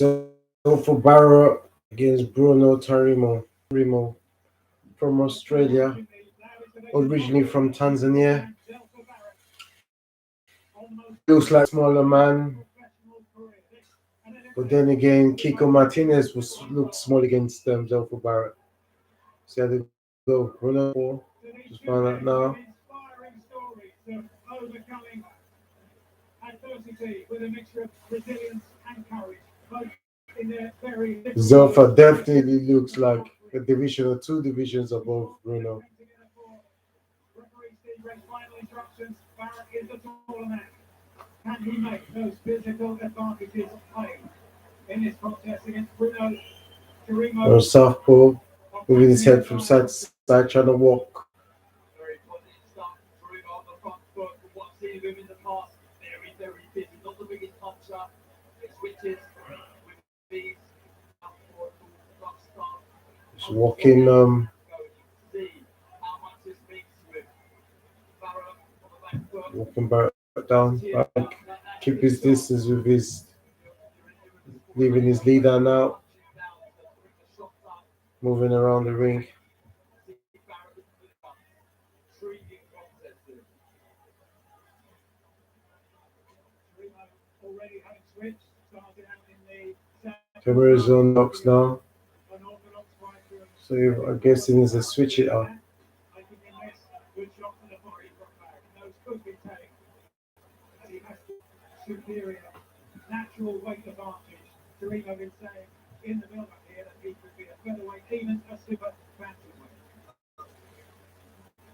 Zelfa Barrett against Bruno Tarimo from Australia, originally from Tanzania. Looks like smaller man, but then again, Kiko Martinez was looked small against Zelfa Barrett. See how they go. Bruno four. Just found out now. Zelfa definitely looks like a division or two divisions above Bruno. Or Southpaw, moving his head from side to side, trying to walk. Just walking back down, back, keep his distance with his, leaving his leader now, moving around the ring. Camera's on box now, so I'm guessing it's a switch it up.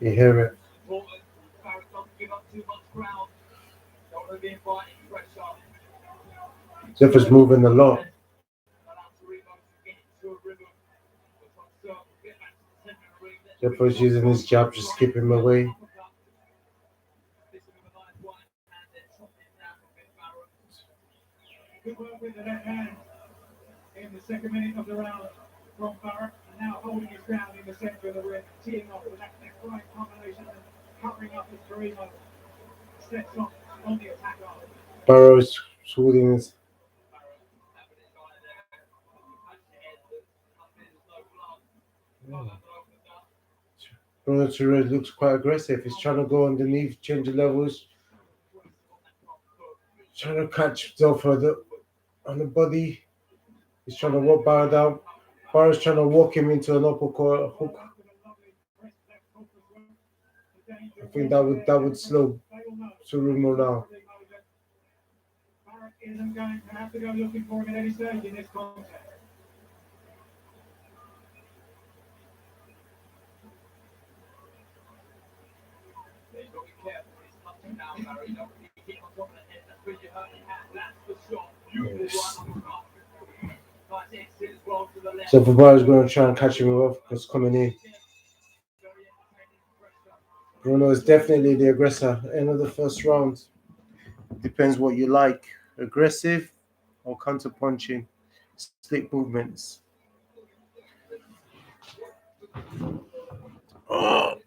You hear it. Zephyrs moving a lot. Zephyrs using his jab, just keep him away. Barrow's holding his. Bruno Tarimo looks quite aggressive. He's trying to go underneath, change the levels, trying to catch Zelfa on the body. He's trying to walk Barrow down. Barrow's trying to walk him into an uppercut hook. I think that would slow Tarimo down. Yes. So Barrow's going to try and catch him off because coming in. Bruno is definitely the aggressor. End of the first round. Depends what you like. Aggressive or counter punching. Slick movements. Oh.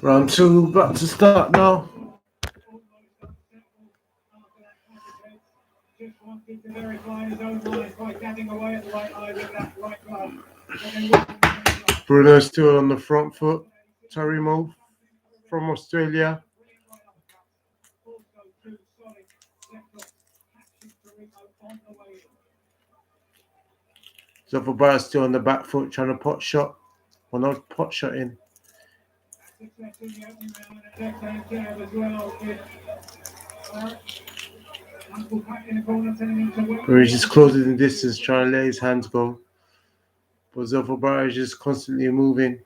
Round two about to start now. Bruno still on the front foot. Tarimo from Australia. Zelfa Barrett still on the back foot, trying to pot shot. Well, not pot shot in. He's just closing the distance, trying to let his hands go. But Zelfa Barrett is just constantly moving.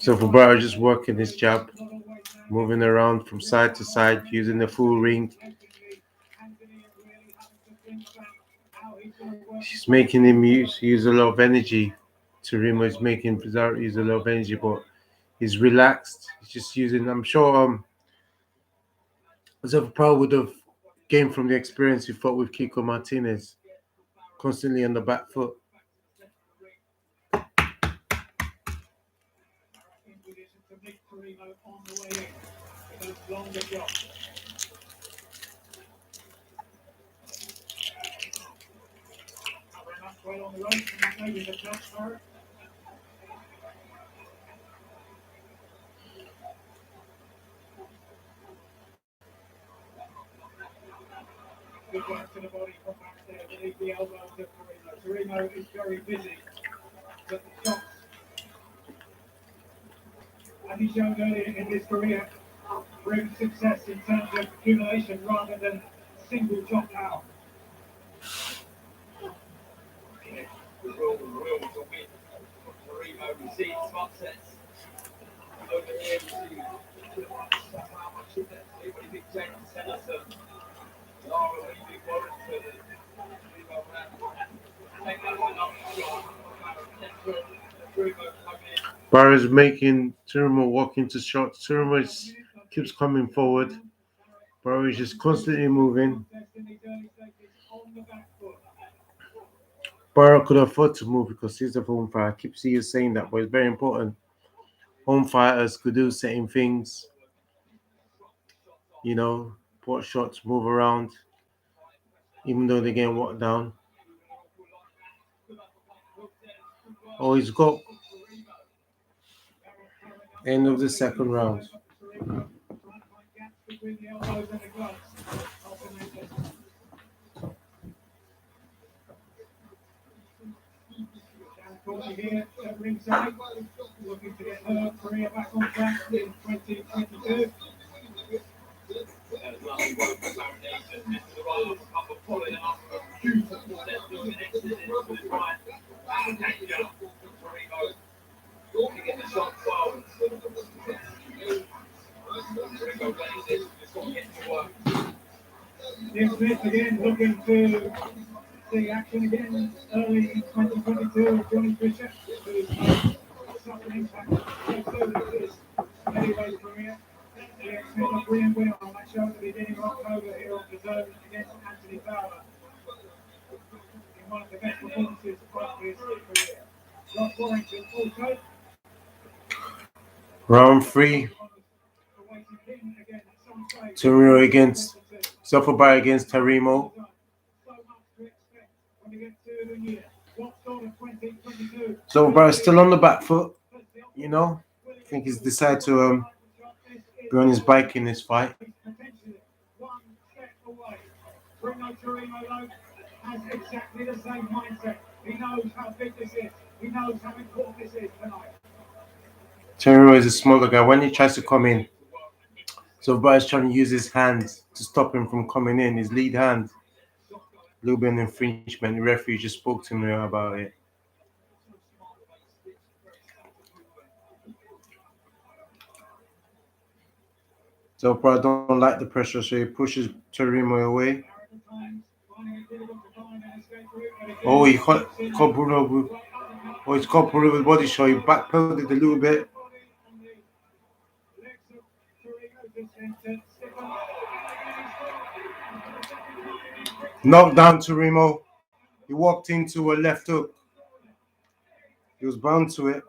Zelfa Barrett just working his jab, moving around from side to side, using the full ring. She's making him use a lot of energy. Tarimo is making Pizarro use a lot of energy, but he's relaxed. He's just using. I'm sure Zelfa would have gained from the experience he fought with Kiko Martinez, constantly on the back foot. Good work to the body from back there beneath the elbows of Tarimo. Tarimo is very busy, but the shots, as he showed earlier in his career, bring success in terms of accumulation rather than single chop out. The rules will win. Tarimo receives upsets. Over here we see how much of that everybody big James Senator. Barrett making Tarimo walk into shots. Tarimo keeps coming forward. Barrett is just constantly moving. Barrett could afford to move because he's a home fighter. I keep seeing you saying that, but it's very important. Home fighters could do certain things, put shots, move around, even though they're getting walked down. Oh, he's got end of the second round. Here at ringside, looking to get her career back on track in 2022. Jim Smith again looking to see action again early in 2022. Johnny Bishop, who's suffered impact of his heavyweight career. The ex-Smith of Green winner on that show at the beginning of October here on the zone against Anthony Fowler. In one of the best performances of his career. Ross Warrington also. Round 3. Tarimo against Zelfa Barrett against Tarimo. Zelfa Barrett's still on the back foot. I think he's decided to be on his bike in this fight. Bruno Tarimo has exactly the same mindset. He knows how big this is. He knows how important this is tonight. Tarimo is a smaller guy. When he tries to come in, so Barrett's trying to use his hands to stop him from coming in. His lead hand, a little bit of infringement. The referee just spoke to me about it. So Barrett don't like the pressure, so he pushes Tarimo away. Oh, he caught Bruno. Oh, he's caught Bruno with body shot. He backpedaled it a little bit. Knocked down Tarimo. He walked into a left hook. He was bound to it.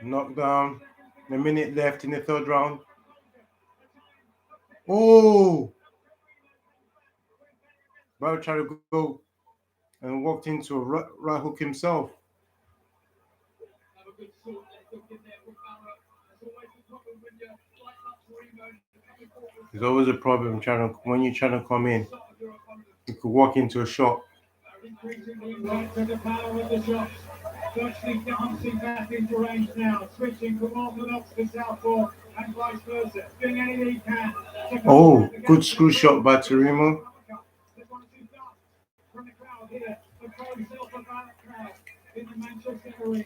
Knocked down. A minute left in the third round. Oh! Barrett tried to go and walked into a right hook himself. There's always a problem trying to when you're trying to come in. You could walk into a shop. Increasingly right to the power of the shots. Virtually dancing back into range now, switching from orthodox to southpaw and vice versa. Doing anything he can. Oh, good screw shot by Tarimo. There's one or two darts from the crowd here. The pro Zelfa Barrett crowd in the Manchester arena.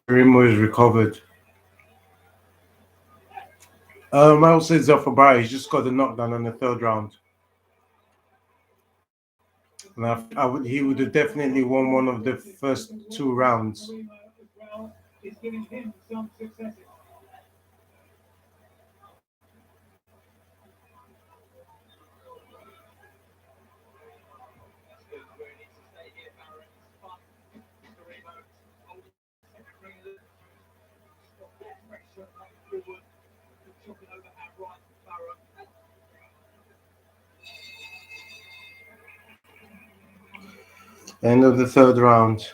Tarimo is recovered. I would say Zelfa Barrett. He's just got the knockdown in the third round. And he would have definitely won one of the first two rounds. Is giving him some successes. End of the third round.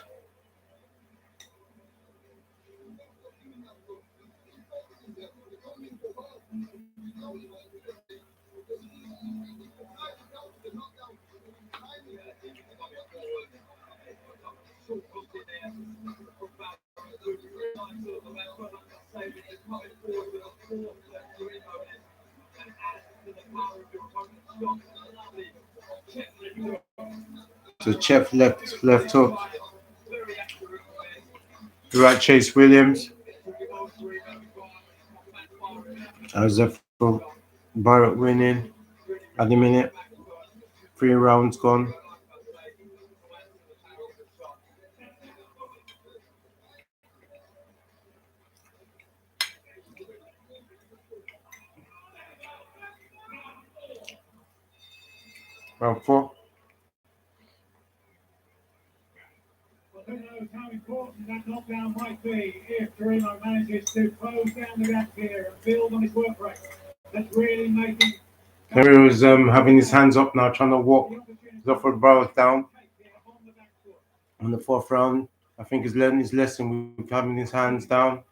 So Chef left hook. Right, Chase Williams. Zelfa Barrett winning at the minute. 3 rounds gone. Round 4. Well, who knows how important that knockdown might be if Tarimo manages to close down the gap here and build on his work rate. That's really making. Henry was having his hands up now, trying to walk Zelfa Barrett down on the fourth round. I think he's learning his lesson with having his hands down.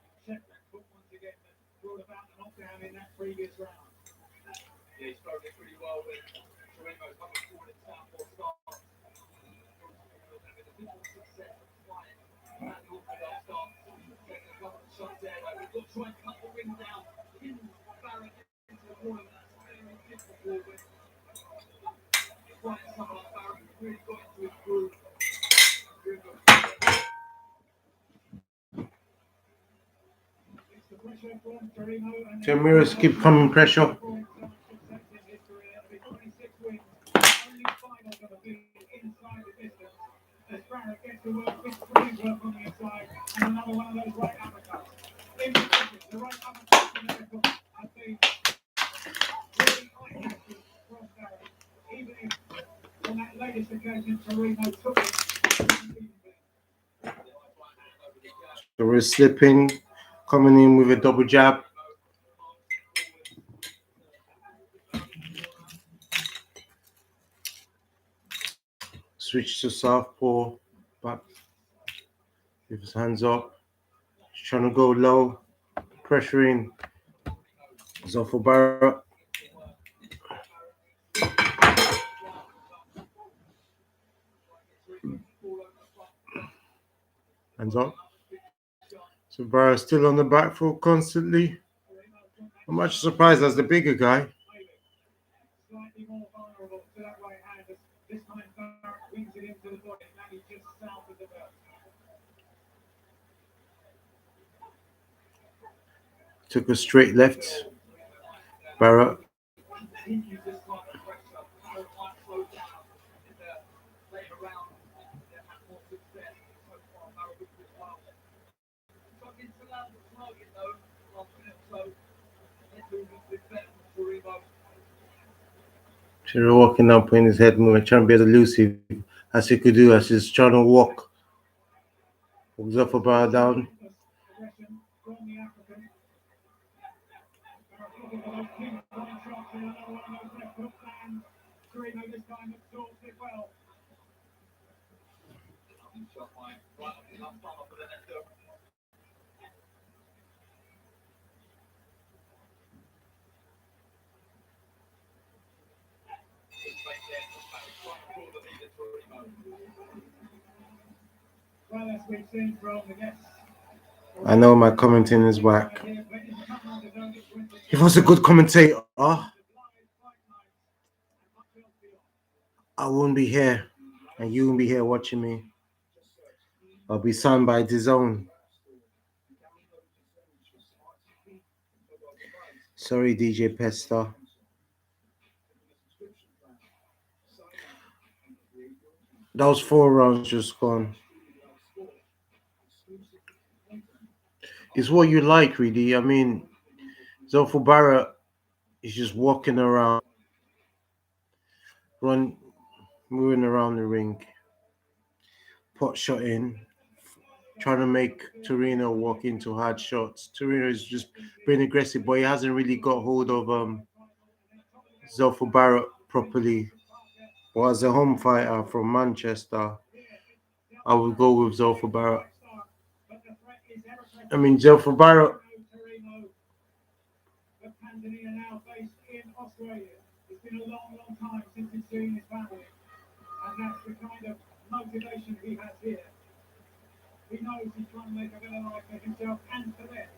Tamiro's keep coming pressure. On that latest occasion, Tarimo took it. So we're slipping, coming in with a double jab. Switch to southpaw, back with his hands up. He's trying to go low, pressuring Zelfa Barrett. Hands up. So Barrett's still on the back foot constantly. I'm much surprised as the bigger guy. Slightly more vulnerable to that right hand. This time Barrett wings it into the body and he's just south of the belt. Took a straight left. Barrett. Continues this line of pressure. Barrett might slow down in the later round and have more success. So far, Barrett with this well. Something to land the target though. Last minute or so. It's moving a bit better from Tarimo. Tiro walking now, putting his head moving, trying to be as elusive as he could do as he's trying to walk. Zelfa Barrett down. those pinpoint shots and another one of those left hook lands. Tarimo this time absorbs it well. Well, as we've seen from the guests, I know my commenting is whack. He was a good commentator, I wouldn't be here, and you won't be here watching me. I'll be signed by DAZN. Sorry, DJ Pesta. Those 4 rounds just gone. It's what you like, really. I mean, Zelfa Barrett is just walking around, moving around the ring, pot shot in, trying to make Tarimo walk into hard shots. Tarimo is just being aggressive, but he hasn't really got hold of Zelfa Barrett properly. But as a home fighter from Manchester, I would go with Zelfa Barrett. I mean, Zelfa Barrett. Tanzania now based in Australia. It's been a long, long time since he's seen his family. And that's the kind of motivation he has here. He knows he's trying to make a better life for himself and for them.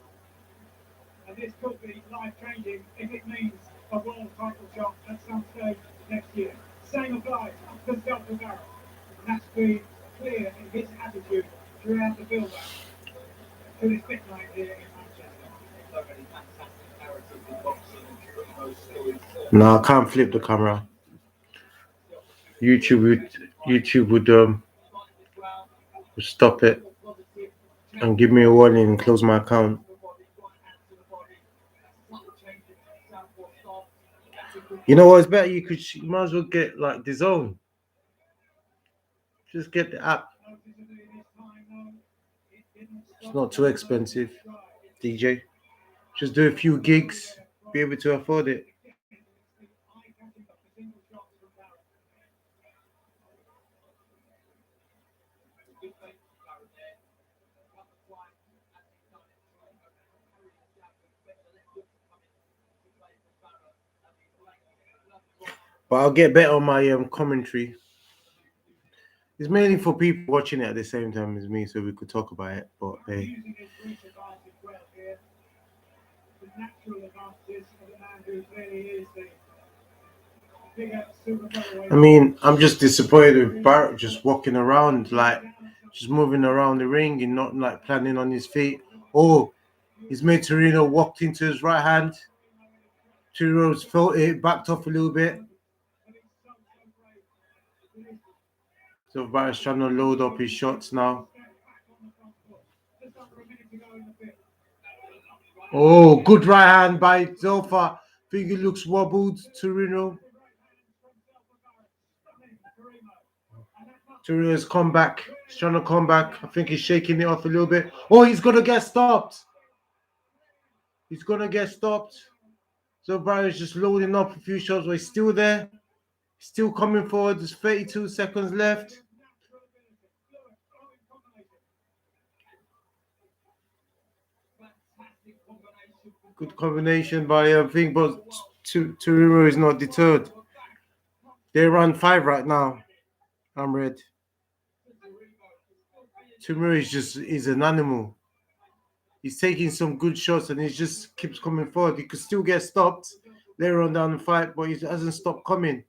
And this could be life-changing if it means a world title shot at some stage next year. Same applies to Zelfa Barrett. And that's been clear in his attitude throughout the build-up to this big night here in Manchester. So many fantastic characters in boxing and Tarimo's stories. No, I can't flip the camera. YouTube would stop it and give me a warning and close my account. You know what? It's better. You might as well get like DAZN. Just get the app. It's not too expensive, DJ. Just do a few gigs, be able to afford it. But I'll get better on my commentary. It's mainly for people watching it at the same time as me, so we could talk about it. But hey, I mean, I'm just disappointed with Barrett just walking around, like just moving around the ring and not like planning on his feet. Oh, he's made Tarimo walked into his right hand. Tarimo's felt it, backed off a little bit. So Barrett's trying to load up his shots now. Oh, good right hand by Zelfa. I think it looks wobbled. Tarimo's come back. He's trying to come back. I think he's shaking it off a little bit. Oh, he's going to get stopped. He's going to get stopped. So Barrett's just loading up a few shots, but he's still there. Still coming forward. There's 32 seconds left. Good combination by I think, but Tarimo is not deterred. They run 5 right now. I'm red. Tarimo is an animal. He's taking some good shots and he just keeps coming forward. He could still get stopped later on down the fight, but he hasn't stopped coming.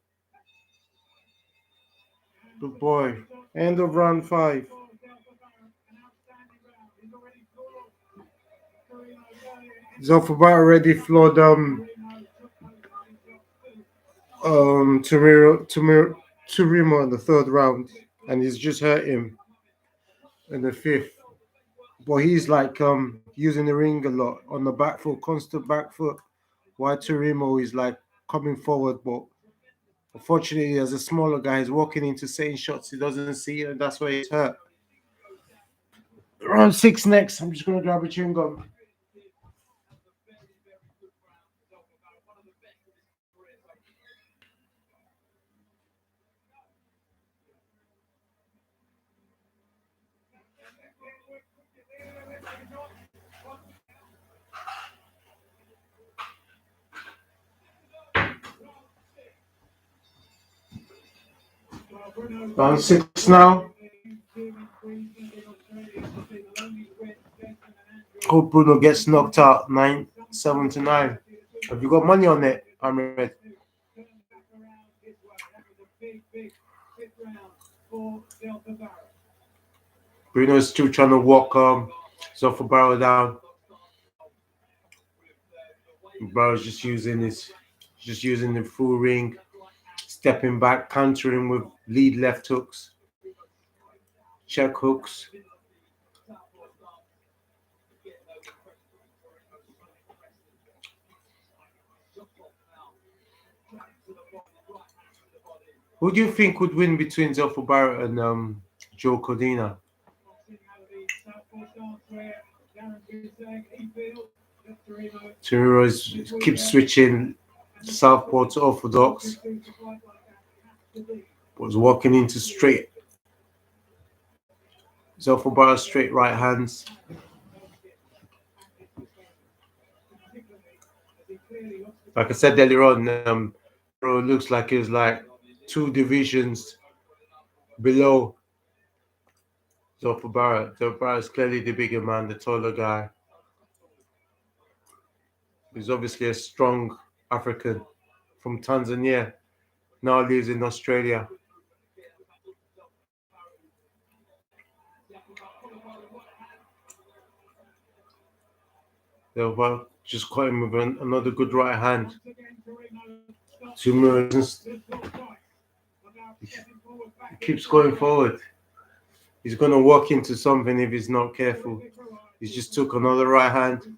Good boy. End of round 5. Zelfa Barrett already floored Tarimo in the 3rd round, and he's just hurt him in the 5th. But he's like using the ring a lot on the back foot, constant back foot. While Tarimo is like coming forward, but unfortunately, as a smaller guy, he's walking into certain shots he doesn't see, and that's why he's hurt. Round 6 next. I'm just gonna grab a chewing gum. Round six now. Hope Bruno gets knocked out 9-7 to 9. Have you got money on it, Ahmed? Bruno's still trying to walk Zelfa Barrett down. Barrett's just using the full ring, stepping back, countering with lead left hooks, check hooks. Who do you think would win between Zelfa Barrett and Joe Cordina? Tarimo keeps switching southpaw to orthodox. Was walking into straight. Zelfa Barrett straight right hands. Like I said earlier on, it looks like he's like 2 divisions below Zelfa Barrett. Zelfa Barrett's clearly the bigger man, the taller guy. He's obviously a strong African from Tanzania, now lives in Australia. Zelfa just caught him with another good right hand. 2 minutes. He keeps going forward. He's going to walk into something if he's not careful. He just took another right hand.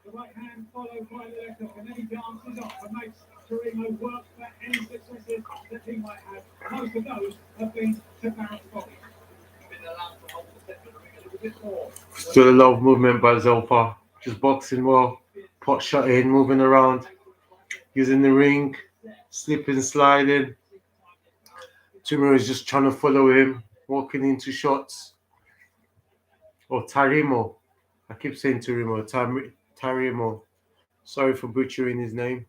The right hand followed by the left hook, and then he dances off and makes Tarimo work for any successes that he might have. Most of those have been to Barrett's body. Still a lot of movement by Zelfa. Just boxing well, pot shot in, moving around, using the ring, slipping, sliding. Tarimo is just trying to follow him, walking into shots. Or Tarimo. I keep saying Tarimo. Tarimo. Sorry for butchering his name.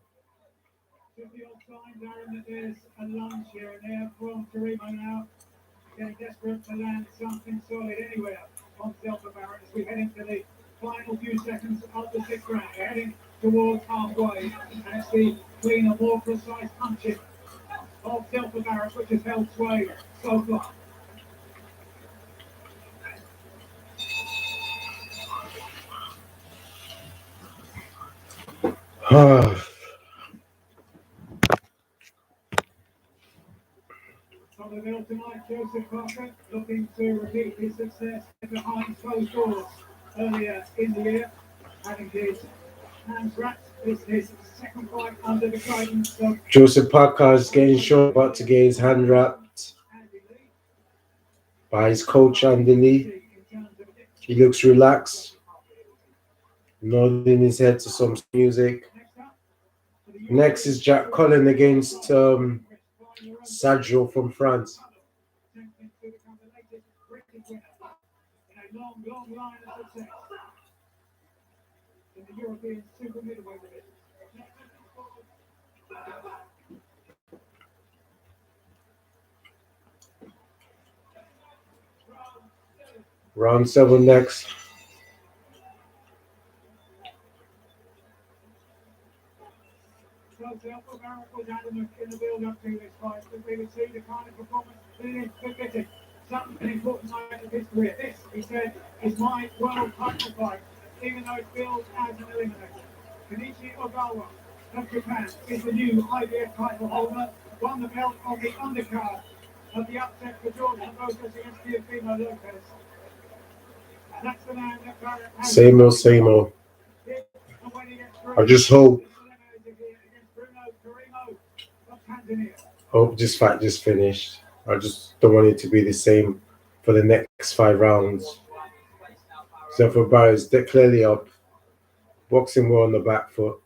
There's a lunge here and there from Tarimo now. Getting desperate to land something solid anywhere on Zelfa Barrett as we head into the final few seconds of the 6th round. We're heading towards halfway, and it's the cleaner, more precise punching of Zelfa Barrett which has held sway so far. On the bill tonight, Joseph Parker looking to repeat his success behind closed doors earlier in the year, having his hands wrapped. This is his second fight under the guidance of Joseph Parker is getting short, about to get his hand wrapped by his coach Andy Lee. He looks relaxed, nodding his head to some music. Next is Jack Collin against Sergio from France. long line of success in the European super middleweight division. Round 7 next. So Zelfa Barrett was adamant in the build-up to this fight that we would see the kind of performance that is befitting such an important night of his career. This, he said, is my world title fight, even though it feels as an eliminator. Kenichi Ogawa of Japan is the new IBF title holder, won the belt on the undercard of the upset for Jordan Rosas against Teofimo Lopez. And that's the man that Barrett has. Same old, same old. I just hope this fight just finished. I just don't want it to be the same for the next 5 rounds. Zelfa Barrett is clearly up, boxing well on the back foot.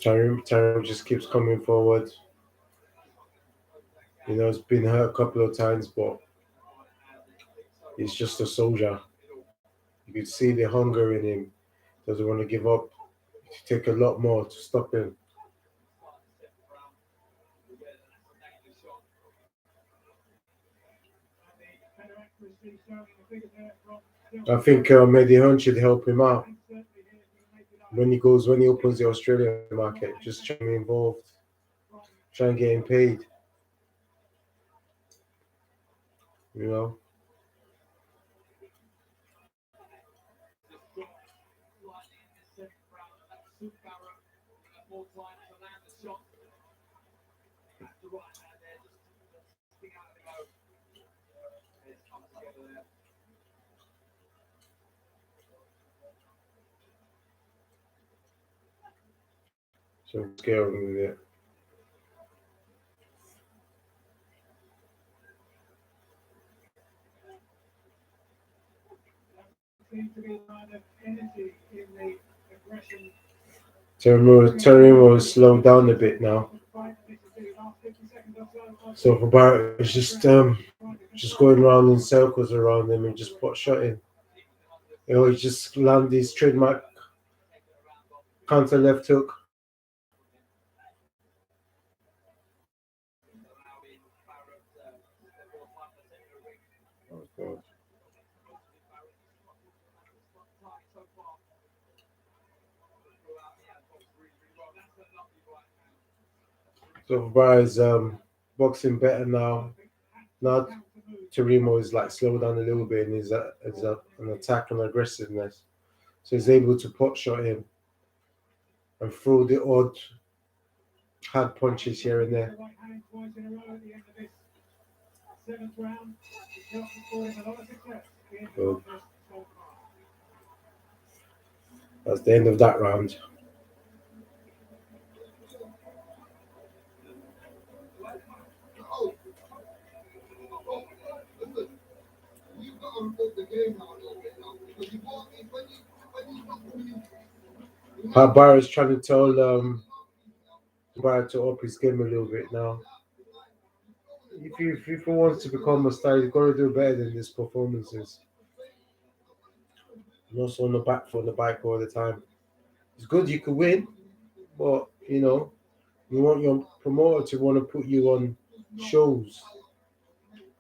Tarimo just keeps coming forward. You know, it's been hurt a couple of times, but He's just a soldier. You could see the hunger in him. Doesn't want to give up. It take a lot more to stop him. Better accuracy showing the figure there from I Zelfa think Barrett. Mehdi Hunt should help him out And certainly here to make it up. when he opens the Australian market. Just try and be involved, From try and get him paid. You know. lightning in this second round, and that suit Barrett have more time to land the shot. That's the right hand there, just sticking out of the go. It's come together there. So scale with it. Seems to be a kind of energy in the aggression. Tarimo has slowed down a bit now. Fight. This is the last 50 seconds or so of So the for Barrett, it's trying to just control going it. around in circles around him and just pot shotting. You know, he just land his trademark counter left hook. Oh god. So for Barrett is boxing better now. Now Tarimo is like slowed down a little bit in his an attack and aggressiveness. So he's able to pot shot him and throw the odd hard punches here and there. Right hand twice in a row at the end of this seventh round. It's not recording a lot of success in the Good. contest so far. That's the end of that round. Barrett's trying to tell Barrett to up his game a little bit now. If he wants to become a star, he's got to do better than these performances. Not so on the back foot on the bike all the time. It's good you could win, but you know you want your promoter to want to put you on shows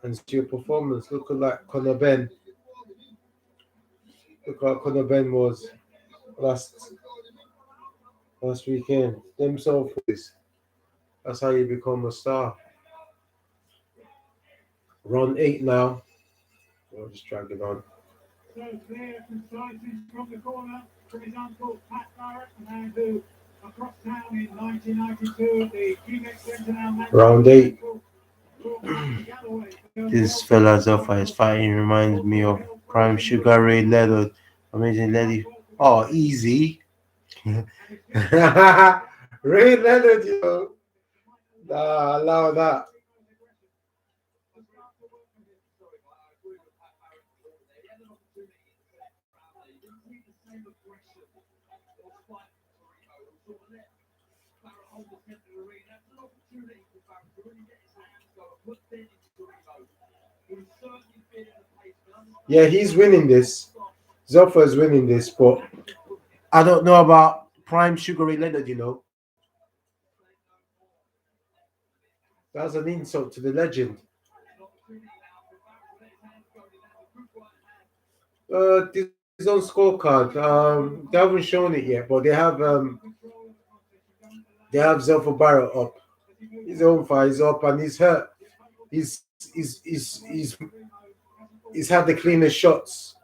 and see your performance. Look at like Conor Ben. Look how Conor Ben was last last weekend. Themselves is that's how you become a star. Round 8 now. I'll just drag it on. So clear, concise from the corner from his uncle Pat Barrett, a man who across town in 1992 at the King X Centre now match Round 8. This Galloway. fella Zelfa is fighting reminds me of Prime Sugar Ray Leonard. Amazing Lady. Oh, easy. Ray Leonard, you know. Nah, allow that. Yeah, he's winning this. Zelfa is winning this, but I don't know about Prime Sugar Ray Leonard, you know. That's an insult to the legend. His own scorecard. They haven't shown it yet, but they have Zelfa Barrett up. His own fight is up, and he's hurt. He's had the cleanest shots.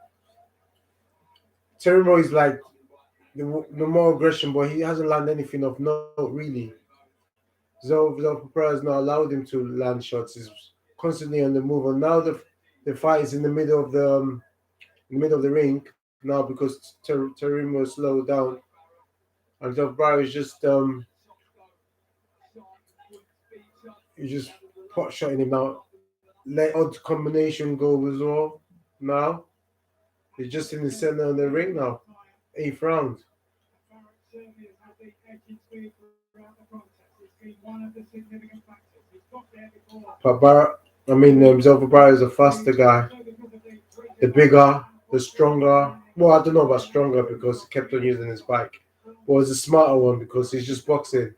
Tarimo is like the more aggression, but he hasn't landed anything of note really. Zelfa Barrett has not allowed him to land shots. He's constantly on the move, and now the fight is in the middle of the ring now because Tarimo is slowed down, and Zelfa Barrett is just he's just pot shotting him out. Let odd combination go as well. Now he's just in the center of the ring now. 8th round. But Zelfa Barrett is a faster guy. The bigger, the stronger. Well, I don't know about stronger because he kept on using his bike. But it's a smarter one because he's just boxing.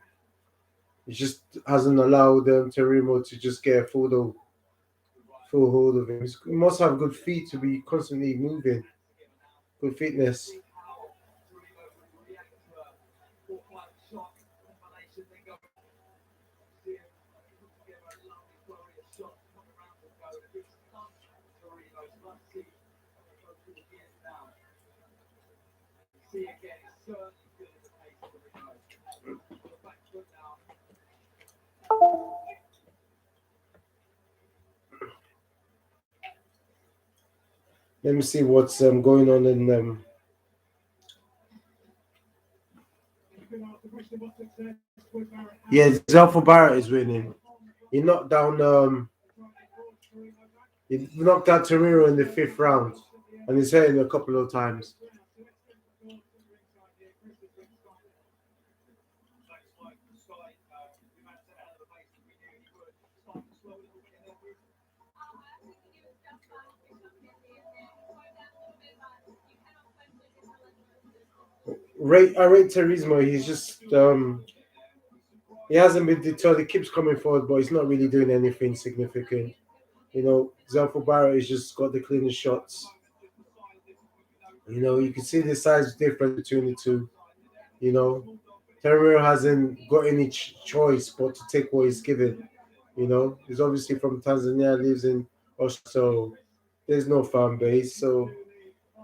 He just hasn't allowed Tarimo to just get a full hold of him. He must have good feet to be constantly moving. Good fitness. Let me see what's going on in Yeah, Zelfa Barrett is winning. He knocked down he knocked out Tariro in the fifth round, and he's hit him a couple of times. I rate Turismo. He's just he hasn't been deterred. He keeps coming forward, but he's not really doing anything significant. Zelfa Barrett has just got the cleanest shots. You can see the size difference between the two. You know, Terrio hasn't got any choice but to take what he's given. He's obviously from Tanzania, lives in Australia, so there's no fan base, so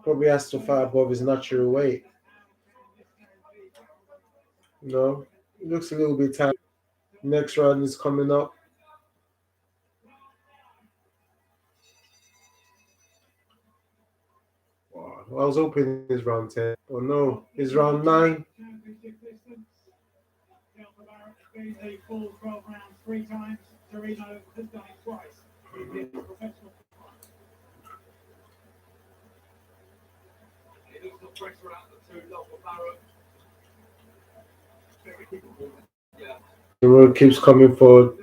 probably has to fight above his natural weight. It looks a little bit tight. Next round is coming up. Wow, I was hoping it's round 10, but no, it's round 9. Been the full 12 rounds 3 times. Torino has done it twice. He's a professional. He looks the pressure out the two, Zelfa Barrett. Very difficult. Yeah. The road keeps coming forward,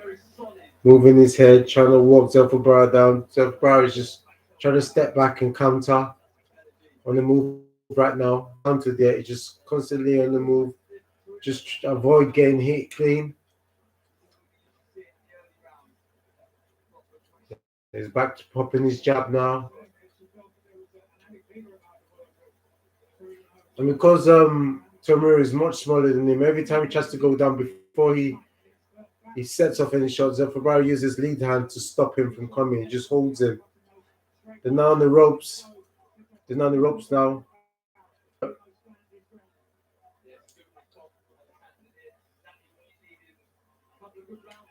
moving his head, trying to walk Zelfa Barrett down. Zelfa Barrett is just trying to step back and counter on the move right now. Countered there, he's just constantly on the move, just avoid getting hit clean. He's back to popping his jab now. And because Tomura is much smaller than him, every time he tries to go down before he sets off any shots, Zelfa uses lead hand to stop him from coming. He just holds him. They're now on the ropes. They're now on the ropes now.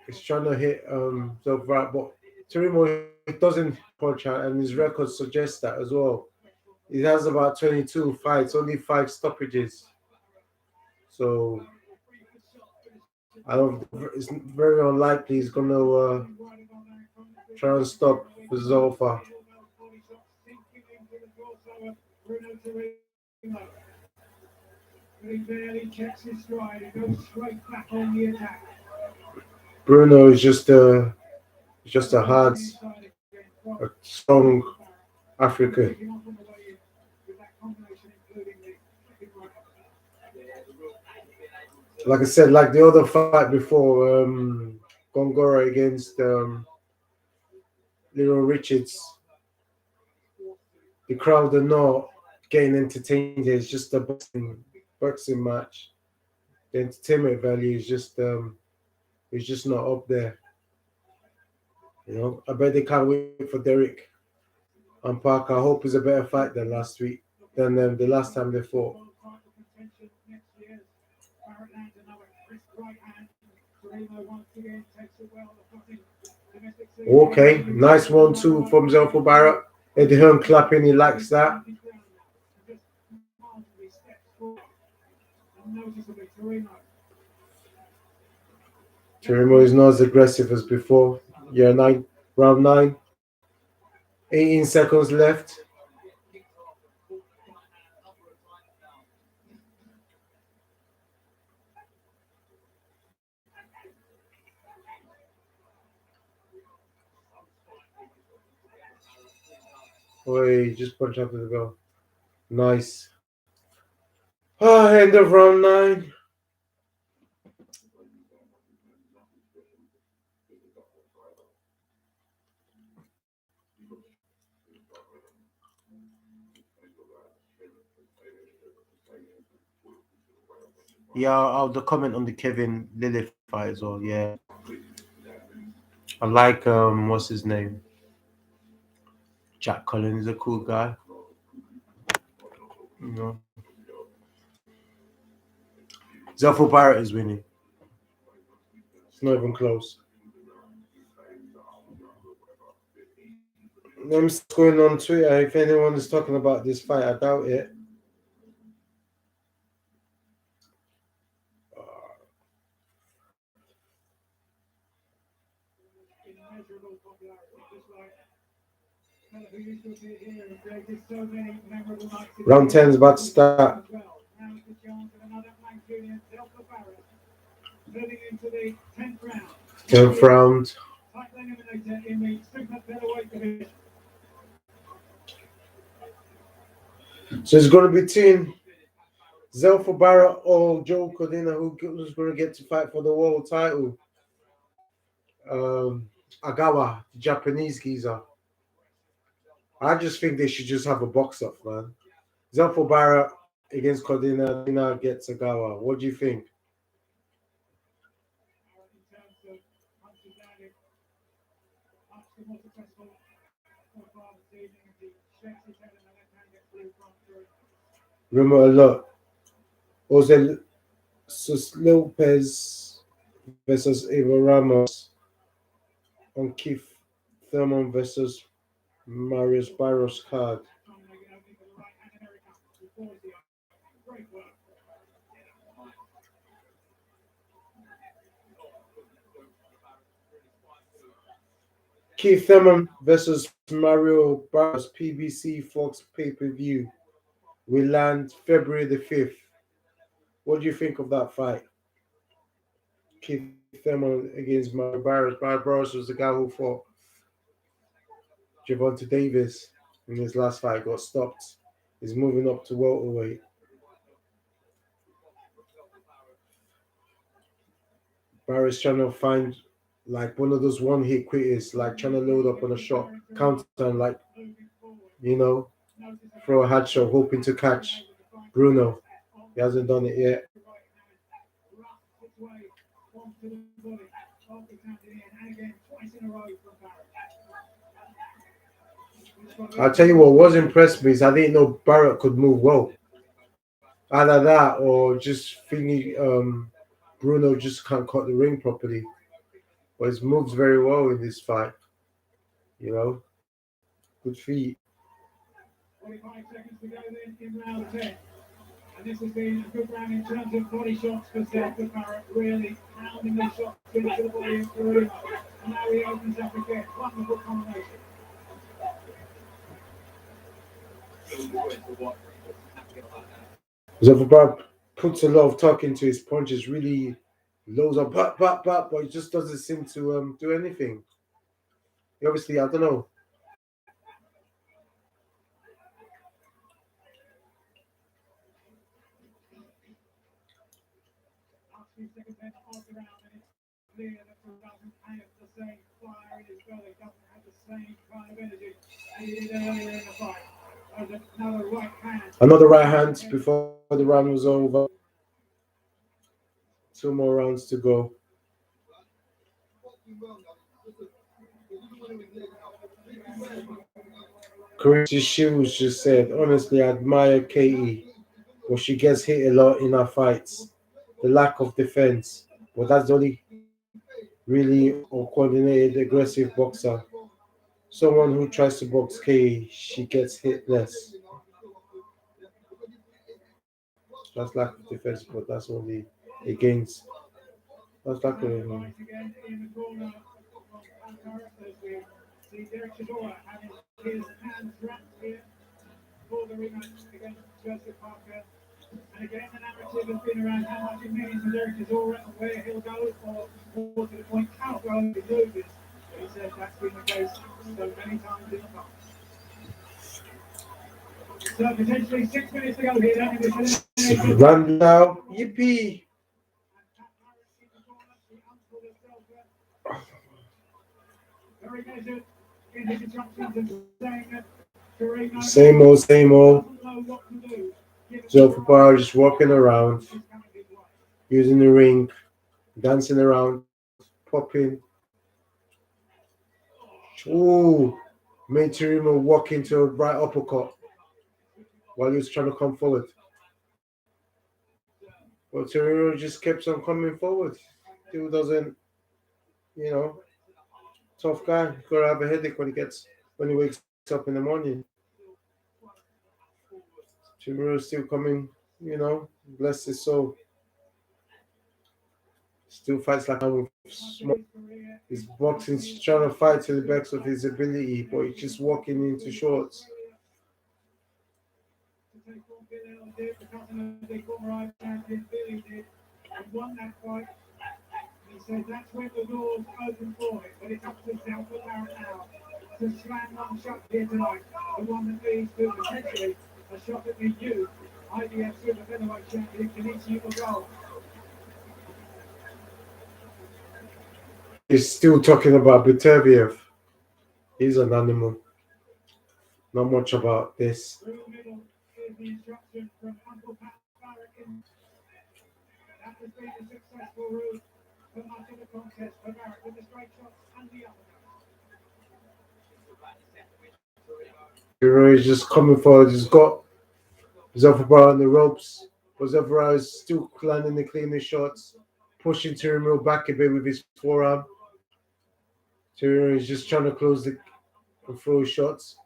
He's trying to hit Zelfa, but Tarimo doesn't punch out, and his record suggests that as well. He has about 22 fights, only 5 stoppages. So I don't. It's very unlikely he's gonna try and stop Zelfa. Bruno Tarimo. But he barely checks his stride and goes straight back on the attack. Bruno is just a hard, a strong African. Like I said, like the other fight before, Gongora against Little Richards, the crowd are not getting entertained here. It's just a boxing match. The entertainment value is just not up there. I bet they can't wait for Derek and Parker. I hope it's a better fight than last week, than the last time they fought. Okay, nice 1-2 from Zelfa Barrett. Eddie Hearn clapping, he likes that. Tarimo is not as aggressive as before. Yeah, round 9. 18 seconds left. Oi, just punch after the bell. Nice. Ah, end of round 9. Yeah, the comment on the Kevin Lilith fight as well. Yeah, I like what's his name? Jack Collins is a cool guy. You know, Zelfa Barrett is winning. It's not even close. Let me see what's going on Twitter. If anyone is talking about this fight, I doubt it. Immeasurable popularity, just like fella who used to appear here and created so many memorable nights in the Round 10 is about to start. as well. Now it's the chance of another Mancunian, Zelfa Barrett, moving into the 10th round. 10th round. Title eliminator in the super featherweight division. So it's going to be between Zelfa Barrett or Joe Cordina, who's going to get to fight for the world title. Agawa, the Japanese geezer. I just think they should just have a box off, man. Zelfa Barrett against Cordina gets Agawa. What do you think? In terms of punches landed, much the more successful so far this evening as he shakes his head and the left hand gets through front through. Remember a lot. Jose Lopez versus Eva Ramos on Keith Thurman versus Marius Barros card. Dominating opening for the right hand American. Before the great work. Keith Thurman versus Mario Barros PBC Fox pay-per-view will land February the 5th. What do you think of that fight? Keith Thurman against Mario Barros. Mario Barros was the guy who fought Javante Davis in his last fight, got stopped. He's moving up to welterweight. Barros trying to find like one of those one hit quitters, like trying to load up on a shot, counter, and like, you know, throw a hard shot, hoping to catch Bruno. He hasn't done it yet. I'll tell you what was impressed me is I didn't know Barrett could move well. Either that or just thinking Bruno just can't cut the ring properly. But he moves very well in this fight. You know, good feet. 45 seconds to go then in round 10. And this has been a good round in terms of body shots for Zelfa Barrett, really pounding those shots into the body of Tarimo. And now he opens up again. Wonderful combination. Zelfa puts a lot of tuck into his punches, really loads up, but he just doesn't seem to do anything. He obviously, I don't know. Last few seconds then of the round, and it's clear that Tarimo doesn't have the same fire in his belly, doesn't have the same kind of energy that he did earlier in the fight. There's another right hand. Another right hand before the round was over. 2 more rounds to go. Carissa Shields just said, honestly, I admire Katie, but she gets hit a lot in her fights. The lack of defense. But that's the only really or coordinated aggressive boxer. Someone who tries to box Katie, she gets hit less. That's lack of defense, but that's only against. That's lack of. Again in the corner from Ankara as we see Derek Chisora having his hands wrapped here for the rematch against Joseph Parker. And again, the narrative has been around how much it means to Derek Chisora and where he'll go, or more to the point, how well he loses. He says that's been the case so many times in the past. So potentially 6 minutes to go here then in this elimination. Run now. Yippee. Very measured in his instructions and saying that Tarimo Same old, same old. doesn't know what to do. Zelfa Barrett just walking around, using the ring, dancing around, popping. Ooh, made Tarimo walk into a right uppercut while he was trying to come forward. But Tarimo just kept on coming forward. Dude doesn't, you know, tough guy. Gotta have a headache when he wakes up in the morning. Tarimo still coming, you know, bless his soul. Still fights like I'm with small. His boxing's trying to fight to the best of his ability, but he's just walking into shorts. He said that's when the doors open for it, but it's up to Zelfa Barrett now to slam one shot here tonight. The one that leads to potentially a shot at the new IBF Super Featherweight Champion, Kenichi Ogawa. He's still talking about Buteviev. He's an animal. Not much about this. Through the middle is the instruction from Uncle Pat Barrett. That has been a successful route for much of the contest for Barrett with the straight shots and the uppercut. Tarimo is just coming forward. He's got Zelfa Barrett on the ropes. But Zelfa Barrett is still landing the cleanest shots, pushing Tarimo back a bit with his forearm. Tarimo is just trying to close and throw his shots.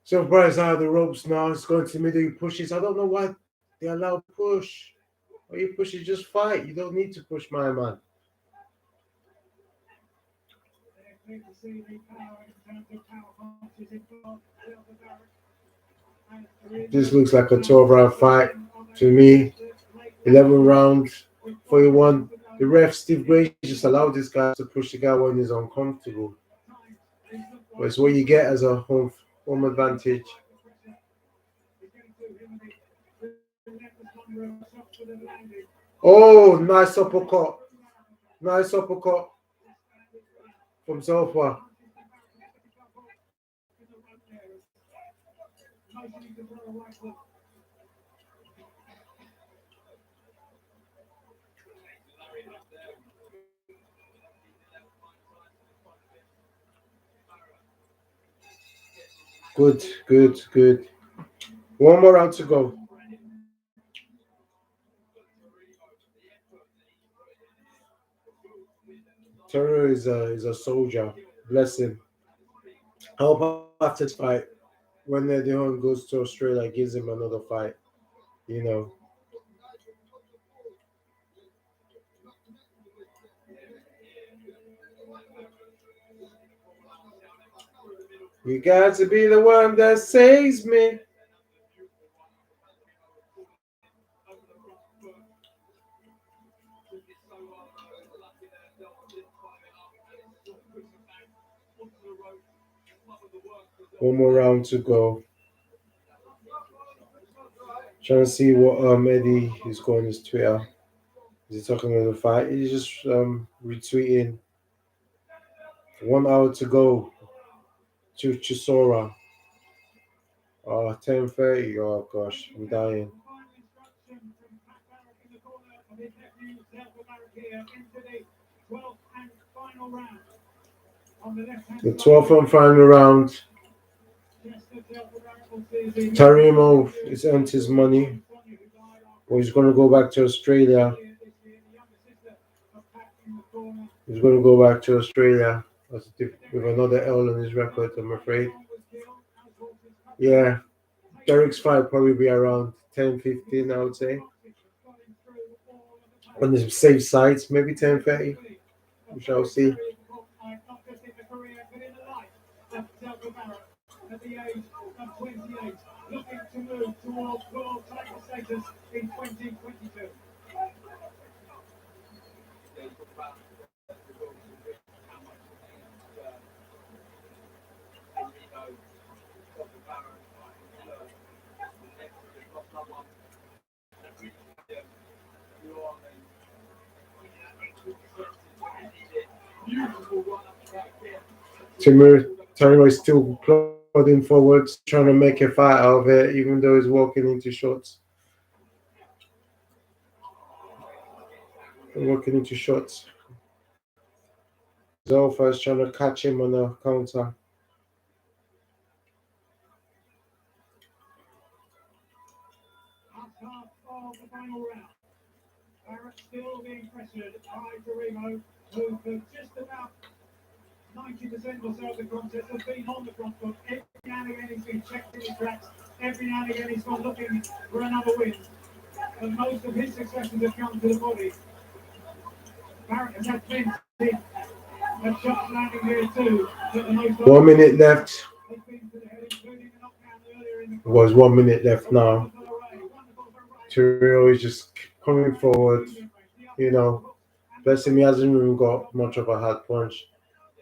Zelfa Barrett's out of the ropes now. It's going to the middle. He pushes. I don't know why they allow push. Why you push it? Just fight. You don't need to push my man. They're to see the power in terms of power punches involved. Zelfa Barrett. This looks like a 12-round fight to me. 11 rounds, 41. The ref, Steve Gray, just allowed this guy to push the guy when he's uncomfortable. But it's what you get as a home advantage. Oh, nice uppercut. Nice uppercut from Zelfa. Good, good, good. One more round to go. Tarimo is a soldier. Bless him. I hope after this fight, when the Hunt goes to Australia, gives him another fight. You know. You got to be the one that saves me. One more round to go. Trying to see what Eddie is going on his Twitter. Is he talking about the fight? He's just retweeting. 1 hour to go to Chisora. 10:30. Oh gosh, I'm dying. The 12th and final round. Tarimo is earned his money. But he's going to go back to Australia. He's going to go back to Australia with another L on his record, I'm afraid. Yeah, Derek's fight probably be around 10:15, I would say. On the safe side, maybe 10:30. We shall see. At the age of 28, looking to move towards world title status in 2022. Tarimo is still plodding forwards, trying to make a fight out of it, even though he's walking into shots. Walking into shots. Zelfa is trying to catch him on a counter. Last half of the final round. Barrett still being pressured by Tarimo, who for just about 90% or so of the contest has been on the front foot. Every now and again he's been checked in his tracks. Every now and again he's gone looking for another win. But most of his successes have come to the body. Barrett has had plenty of shots landing here too. But the most 1 minute left. has been to the head, including the knockdown earlier in the Was 1 minute left now. wonderful array. Wonderful array. Tarimo is just coming forward. You know, bless him, he hasn't even got much of a hard punch.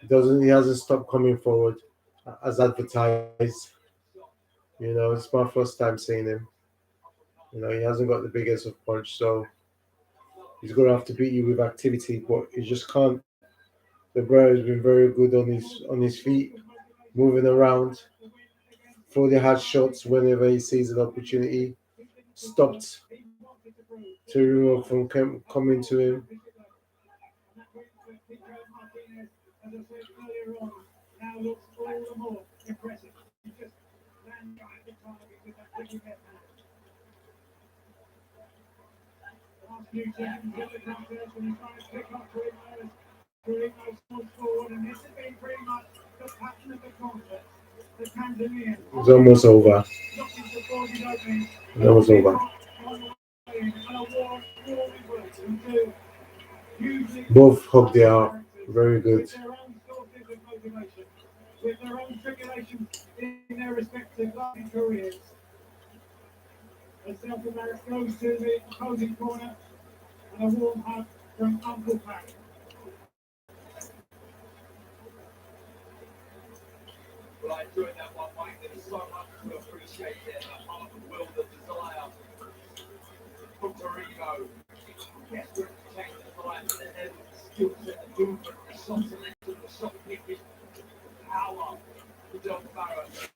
He hasn't stopped coming forward as advertised. You know, it's my first time seeing him. You know, he hasn't got the biggest of punch, so he's gonna have to beat you with activity, but he just can't. The bro has been very good on his feet, moving around, throw the hard shots whenever he sees an opportunity. Stopped Tarimo from coming to him. As I said earlier on, now looks all the more impressive. He just ran right at the target with that wicked left hand. Last few seconds of the contest when he's trying to pick up Tarimo falls forward, and this has been pretty much the pattern of the contest. The Tanzanian It's almost over. looking to force his opening. It was over. On the way in, and a warm embrace from two hugely Both hooked their out. Very good. with their own sources of motivation, with their own tribulations in their respective life careers. As Zelfa Barrett goes to the opposing corner and a warm hug from Uncle Pat. Well, I enjoyed that one, Mike. There was so much to appreciate there. The heart, the will, the desire from Tarimo. Desperate to change the fight, the head, the skill set, the movement, the shot selection, the shot picking, the power of Zelfa Barrett.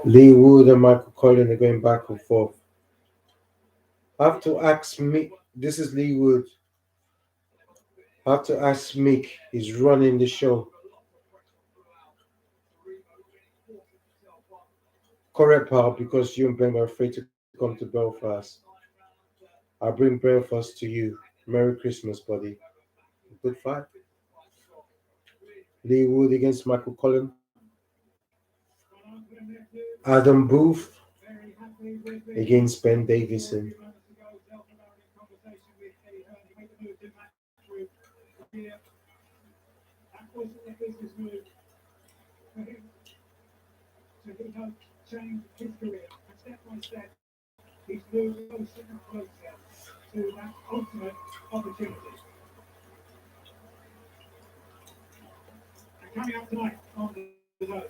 Lee Wood and Michael Collin are going back and forth. I have to ask Mick. This is Lee Wood. I have to ask Mick. He's running the show. Correct, pal, because you and Ben are free to come to Belfast. I'll bring Belfast to you. Merry Christmas, buddy. Good fight. Lee Wood against Michael Collin. Adam Booth against Ben Davison. Change his career, and step by step, he's moved closer and closer to that ultimate opportunity. And coming up tonight on the zone.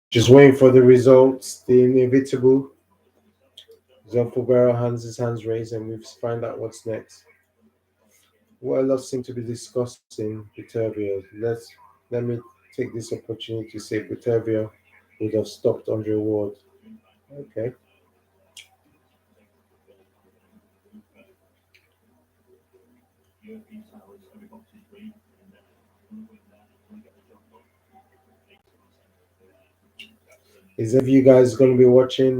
Just waiting for the results, the inevitable. Zelfa Barrett hands his hands raised, and we find out what's next. What else seem to be discussing Vitervia? Let me take this opportunity to say Vitervia would have stopped Andre Ward. Okay. Is any of you guys going to be watching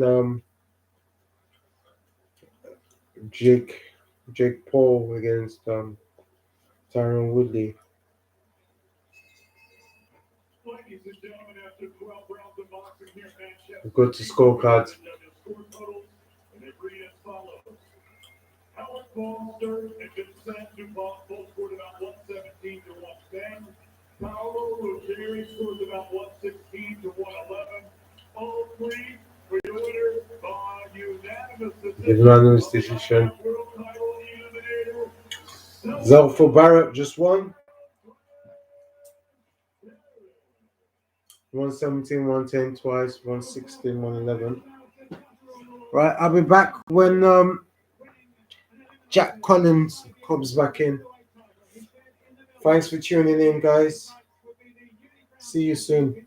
Jake Paul against Tyron Woodley? Ladies and gentlemen, after 12 rounds of boxing here at We'll go to scorecards. score totals, and they read as follows. Alec Foster and Vincent DuPont both scored about 117 to 110. Paolo Ruggieri scores about 116 to 111. All three for the winner by Unanimous decision. World title eliminator. Zelfa Barrett just won. 117, 110 twice, 116, 111. Right, I'll be back when Jack Collins comes back in. Thanks for tuning in, guys. See you soon.